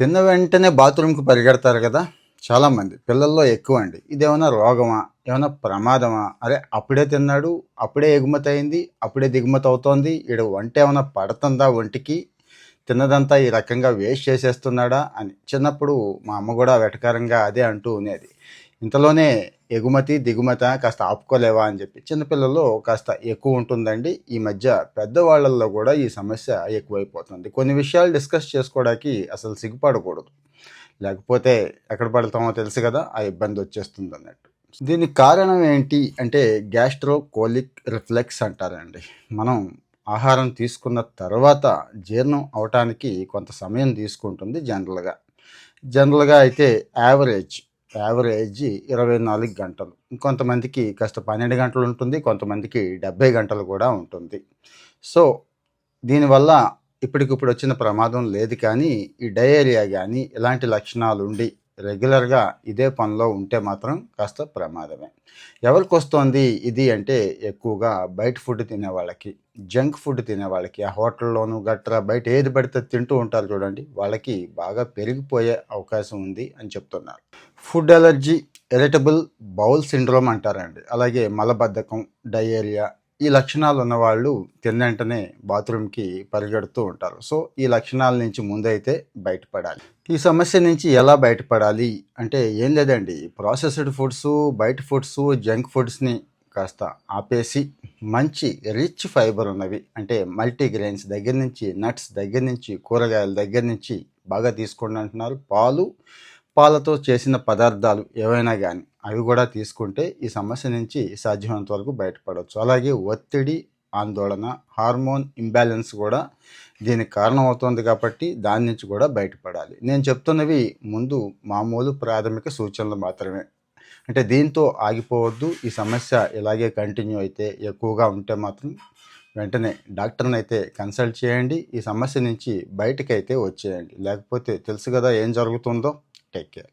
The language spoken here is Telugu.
తిన్న వెంటనే బాత్రూమ్‌కి పరిగెడతారు కదా! చాలామంది. పిల్లల్లో ఎక్కువండి. ఇదేమన్నా రోగమా? ఏమన్నా ప్రమాదమా? అరే! అప్పుడే తిన్నాడు, అప్పుడే ఎగుమతయింది, అప్పుడే దిగుమతవుతోంది. ఈడ వంటేమన్నా పడతందా ఒంటికి? తిన్నదంతా ఈ రకంగా వేస్ట్ చేసేస్తున్నాడా అని. చిన్నప్పుడు మా అమ్మ గూడా వెటకారంగా అదే అంటూ ఉండేది. ఇంతలోనే ఎగుమతి, దిగుమత కాస్త ఆపుకోలేవా అని చెప్పి. చిన్నపిల్లల్లో కాస్త ఎక్కువ ఉంటుందండి. ఈ మధ్య పెద్దవాళ్ళల్లో కూడా ఈ సమస్య ఎక్కువైపోతుంది. కొన్ని విషయాలు డిస్కస్ చేసుకోవడానికి అసలు సిగ్గుపడకూడదు. లేకపోతే ఎక్కడ పడతామో తెలుసు కదా! ఆ ఇబ్బంది వచ్చేస్తుందన్నట్టు. దీనికి కారణం ఏంటి అంటే గ్యాస్ట్రోకోలిక్ రిఫ్లెక్స్ అంటారండి. మనం ఆహారం తీసుకున్న తర్వాత జీర్ణం అవటానికి కొంత సమయం తీసుకుంటుంది జనరల్‌గా. జనరల్‌గా అయితే యావరేజ్ 24 గంటలు. కొంతమందికి కాస్త 12 గంటలు ఉంటుంది. కొంతమందికి 70 గంటలు కూడా ఉంటుంది. సో, దీనివల్ల ఇప్పటికిప్పుడు వచ్చిన ప్రమాదం లేదు కానీ, ఈ డయేరియా గానీ ఇలాంటి లక్షణాలుండి రెగ్యులర్‌గా ఇదే పనిలో ఉంటే మాత్రం కాస్త ప్రమాదమే. ఎవరికొస్తోంది ఇది అంటే ఎక్కువగా బయట ఫుడ్ తినేవాళ్ళకి, జంక్ ఫుడ్ తినేవాళ్ళకి, ఆ హోటల్‌లోను గట్రా బయట ఏది పడితే అది తింటూ ఉంటారు చూడండి, వాళ్ళకి బాగా పెరిగిపోయే అవకాశం ఉంది అని చెప్తున్నారు. Food allergy, irritable bowel syndrome అంటారండి. అలాగే మలబద్ధకం, డయేరియా ఈ లక్షణాలు ఉన్నవాళ్ళు తిన్నంటనే బాత్రూమ్‌కి పరిగెడుతూ ఉంటారు. సో, ఈ లక్షణాల నుంచి ముందైతే బయటపడాలి. ఈ సమస్య నుంచి ఎలా బయటపడాలి అంటే ఏం లేదండి. ప్రాసెస్డ్ ఫుడ్సు, బయట ఫుడ్సు, జంక్ ఫుడ్స్‌ని కాస్త ఆపేసి మంచి రిచ్ ఫైబర్ ఉన్నవి అంటే మల్టీగ్రెయిన్స్ దగ్గర నుంచి, నట్స్ దగ్గర నుంచి, కూరగాయల దగ్గర నుంచి బాగా తీసుకోండి అంటున్నారు. పాలతో చేసిన పదార్థాలు ఏవైనా కానీ అవి కూడా తీసుకుంటే ఈ సమస్య నుంచి సాధ్యమైనంత వరకు బయటపడవచ్చు. అలాగే ఒత్తిడి, ఆందోళన, హార్మోన్ ఇంబ్యాలెన్స్ కూడా దీనికి కారణం అవుతుంది కాబట్టి దాని నుంచి కూడా బయటపడాలి. నేను చెప్తున్నవి ముందు మామూలు ప్రాథమిక సూచనలు మాత్రమే. అంటే దీంతో ఆగిపోవద్దు. ఈ సమస్య ఇలాగే కంటిన్యూ అయితే ఎక్కువగా ఉంటే మాత్రం వెంటనే డాక్టర్ని అయితే కన్సల్ట్ చేయండి. ఈ సమస్య నుంచి బయటకైతే వచ్చేయండి. లేకపోతే తెలుసు కదా ఏం జరుగుతుందో. Take care.